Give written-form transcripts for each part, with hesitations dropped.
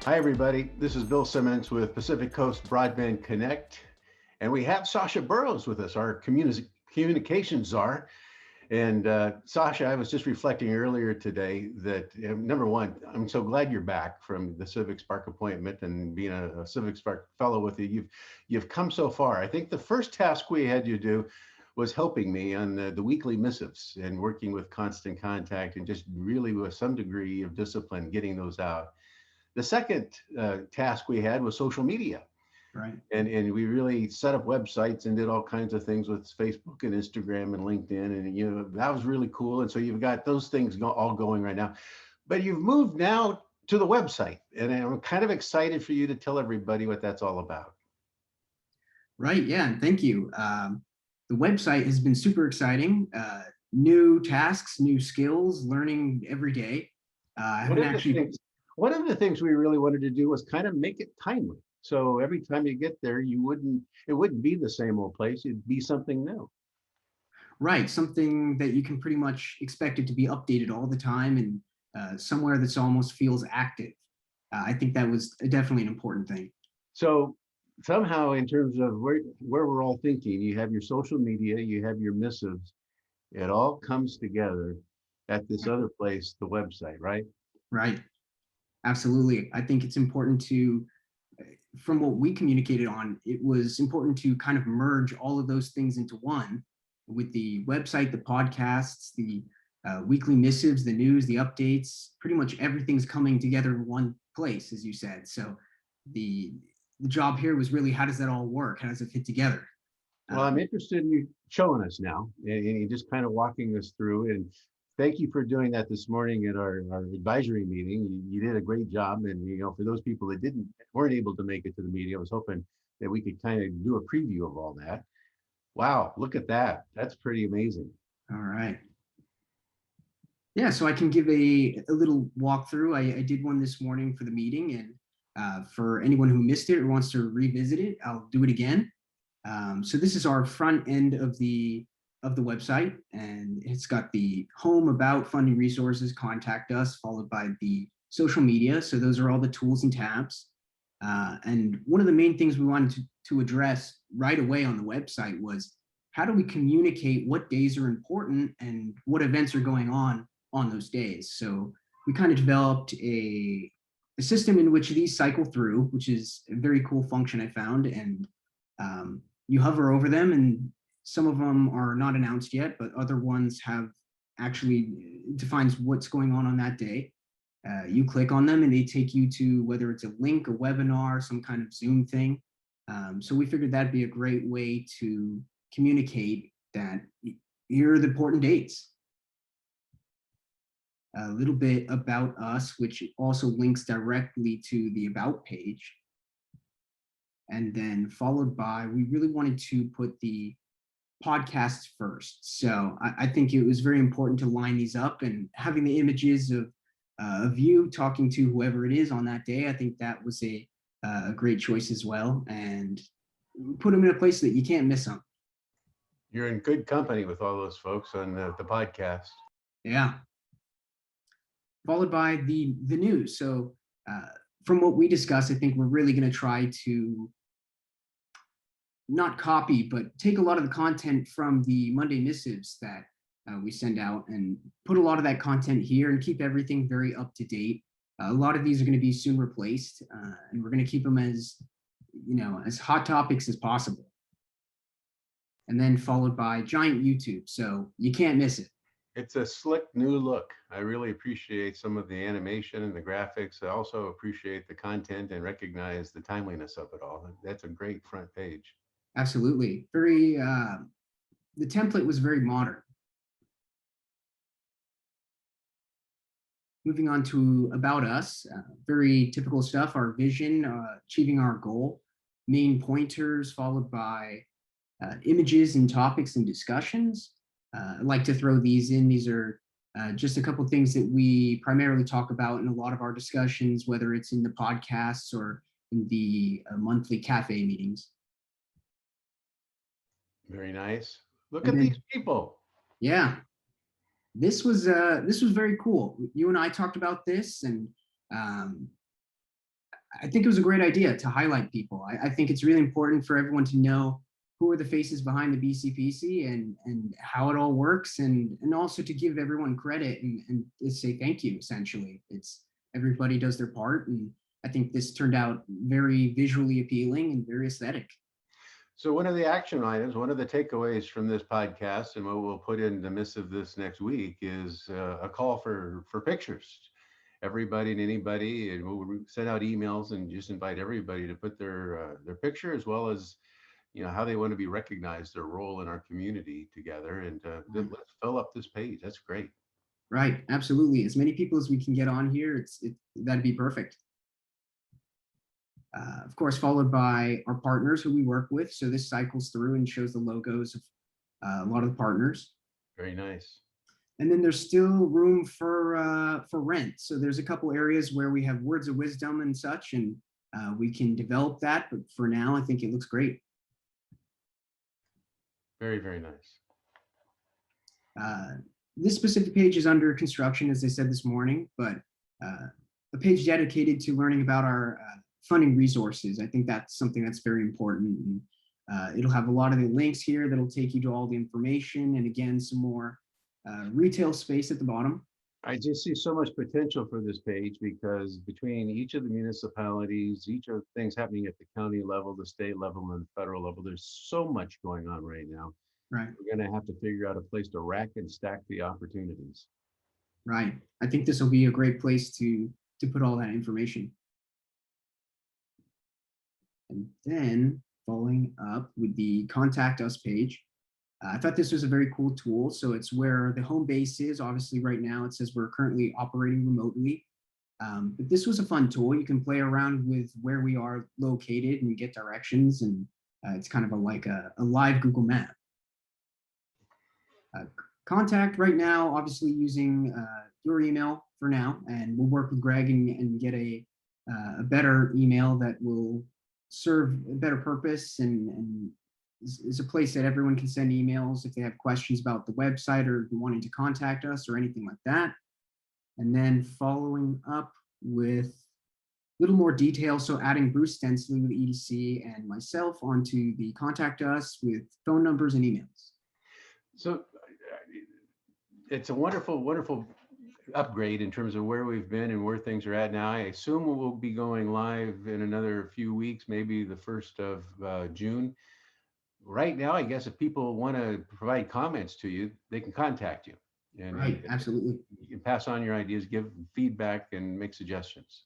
Hi, everybody. This is Bill Simmons with Pacific Coast Broadband Connect. And we have Sasha Burrows with us, our communications czar. And Sasha, I was just reflecting earlier today that number one, I'm so glad you're back from the Civic Spark appointment and being a Civic Spark fellow with you. You've come so far. I think the first task we had you do was helping me on the weekly missives and working with Constant Contact and just really with some degree of discipline getting those out. The second task we had was social media. Right. And we really set up websites and did all kinds of things with Facebook and Instagram and LinkedIn. And, that was really cool. And so you've got those things all going right now. But you've moved now to the website. And I'm kind of excited for you to tell everybody what that's all about. Right. Yeah. And thank you. The website has been super exciting. New tasks, new skills, learning every day. I One haven't of the actually. things, one of the things we really wanted to do was kind of make it timely. So every time you get there, it wouldn't be the same old place. It'd be something new. Right. Something that you can pretty much expect it to be updated all the time and somewhere that's almost feels active. I think that was definitely an important thing. So somehow, in terms of where we're all thinking, you have your social media, you have your missives. It all comes together at this other place, the website, right? Right. Absolutely. I think it's important to, from what we communicated on, it was important to kind of merge all of those things into one with the website, the podcasts, the weekly missives, the news, the updates. Pretty much everything's coming together in one place, as you said. So the the job here was really, how does that all work? How does it fit together? Well, I'm Um, interested in you showing us now and you just kind of walking us through. And thank you for doing that this morning at our advisory meeting. You did a great job. And, for those people that weren't able to make it to the meeting, I was hoping that we could kind of do a preview of all that. Wow, look at that. That's pretty amazing. all right. Yeah, so I can give a little walkthrough. I did one this morning for the meeting, and for anyone who missed it or wants to revisit it, I'll do it again. So this is our front end of the website, and it's got the home, about, funding, resources, contact us, followed by the social media. So those are all the tools and tabs. And one of the main things we wanted to address right away on the website was, how do we communicate what days are important and what events are going on those days? So we kind of developed a system in which these cycle through, which is a very cool function I found. And you hover over them, and some of them are not announced yet, but other ones have actually defines what's going on that day. You click on them and they take you to whether it's a link, a webinar, some kind of Zoom thing. So we figured that'd be a great way to communicate that here are the important dates. A little bit about us, which also links directly to the About page. And then followed by, we really wanted to put the podcasts first. So I think it was very important to line these up, and having the images of you talking to whoever it is on that day. I think that was a great choice as well, and put them in a place that you can't miss them. You're in good company with all those folks on the podcast. Yeah. Followed by the news. So uh, from what we discussed, I think we're really going to try to not copy, but take a lot of the content from the Monday missives that we send out and put a lot of that content here and keep everything very up to date. A lot of these are going to be soon replaced, and we're going to keep them as hot topics as possible. And then followed by giant YouTube, so you can't miss it. It's a slick new look. I really appreciate some of the animation and the graphics. I also appreciate the content and recognize the timeliness of it all. That's a great front page. Absolutely, very. The template was very modern. Moving on to About Us, very typical stuff, our vision, achieving our goal, main pointers, followed by images and topics and discussions. I like to throw these in. These are just a couple of things that we primarily talk about in a lot of our discussions, whether it's in the podcasts or in the monthly cafe meetings. Very nice. Look And at these then, people. yeah, this was very cool. You and I talked about this, and um, I think it was a great idea to highlight people. I think it's really important for everyone to know who are the faces behind the BCPC and how it all works, and also to give everyone credit and to say thank you. Essentially, it's everybody does their part, and I think this turned out very visually appealing and very aesthetic. So one of the action items, one of the takeaways from this podcast, and what we'll put in the missive this next week, is a call for pictures. Everybody and anybody, and we'll send out emails and just invite everybody to put their picture, as well as how they want to be recognized, their role in our community together, and let's fill up this page. That's great. Right, absolutely. As many people as we can get on here, that'd be perfect. Of course, followed by our partners who we work with. So this cycles through and shows the logos of a lot of the partners. Very nice. And then there's still room for rent. So there's a couple areas where we have words of wisdom and such, and we can develop that. But for now, I think it looks great. Very, very nice. This specific page is under construction, as I said this morning, but a page dedicated to learning about our funding resources. I think that's something that's very important. And it'll have a lot of the links here that'll take you to all the information, and again, some more retail space at the bottom. I just see so much potential for this page, because between each of the municipalities, each of the things happening at the county level, the state level, and the federal level, there's so much going on right now. Right. We're going to have to figure out a place to rack and stack the opportunities. Right. I think this will be a great place to put all that information. And then following up with the contact us page, I thought this was a very cool tool. So it's where the home base is. Obviously, right now it says we're currently operating remotely. But this was a fun tool. You can play around with where we are located and get directions. And it's kind of like a live Google map. Contact right now, obviously using your email for now. And we'll work with Greg and get a better email that will serve a better purpose and is a place that everyone can send emails if they have questions about the website or wanting to contact us or anything like that. And then following up with a little more detail, so adding Bruce Stensley with EDC and myself onto the contact us with phone numbers and emails. So it's a wonderful, wonderful upgrade in terms of where we've been and where things are at now. I assume we'll be going live in another few weeks, maybe the 1st of June. Right now, I guess if people want to provide comments to you, they can contact you. And right, absolutely. You can pass on your ideas, give feedback, and make suggestions.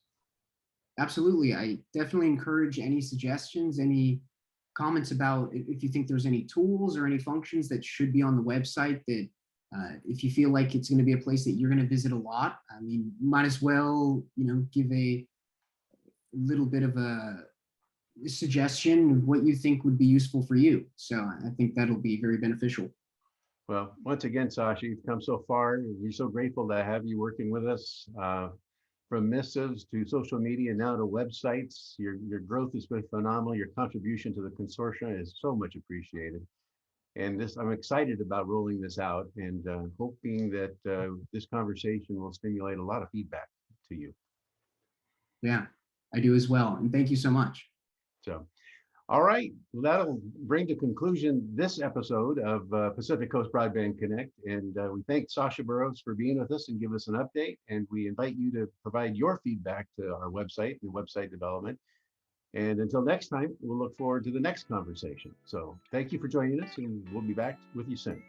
Absolutely. I definitely encourage any suggestions, any comments about if you think there's any tools or any functions that should be on the website that if you feel like it's going to be a place that you're going to visit a lot, I mean, might as well, give a little bit of a suggestion of what you think would be useful for you. So I think that'll be very beneficial. Well, once again, Sasha, you've come so far. We're so grateful to have you working with us. From missives to social media, now to websites, your growth has been phenomenal. Your contribution to the consortium is so much appreciated. And I'm excited about rolling this out and hoping that this conversation will stimulate a lot of feedback to you. Yeah, I do as well. And thank you so much. So, all right, well, that'll bring to conclusion this episode of Pacific Coast Broadband Connect. And we thank Sasha Burrows for being with us and give us an update. And we invite you to provide your feedback to our website and website development. And until next time, we'll look forward to the next conversation. So thank you for joining us, and we'll be back with you soon.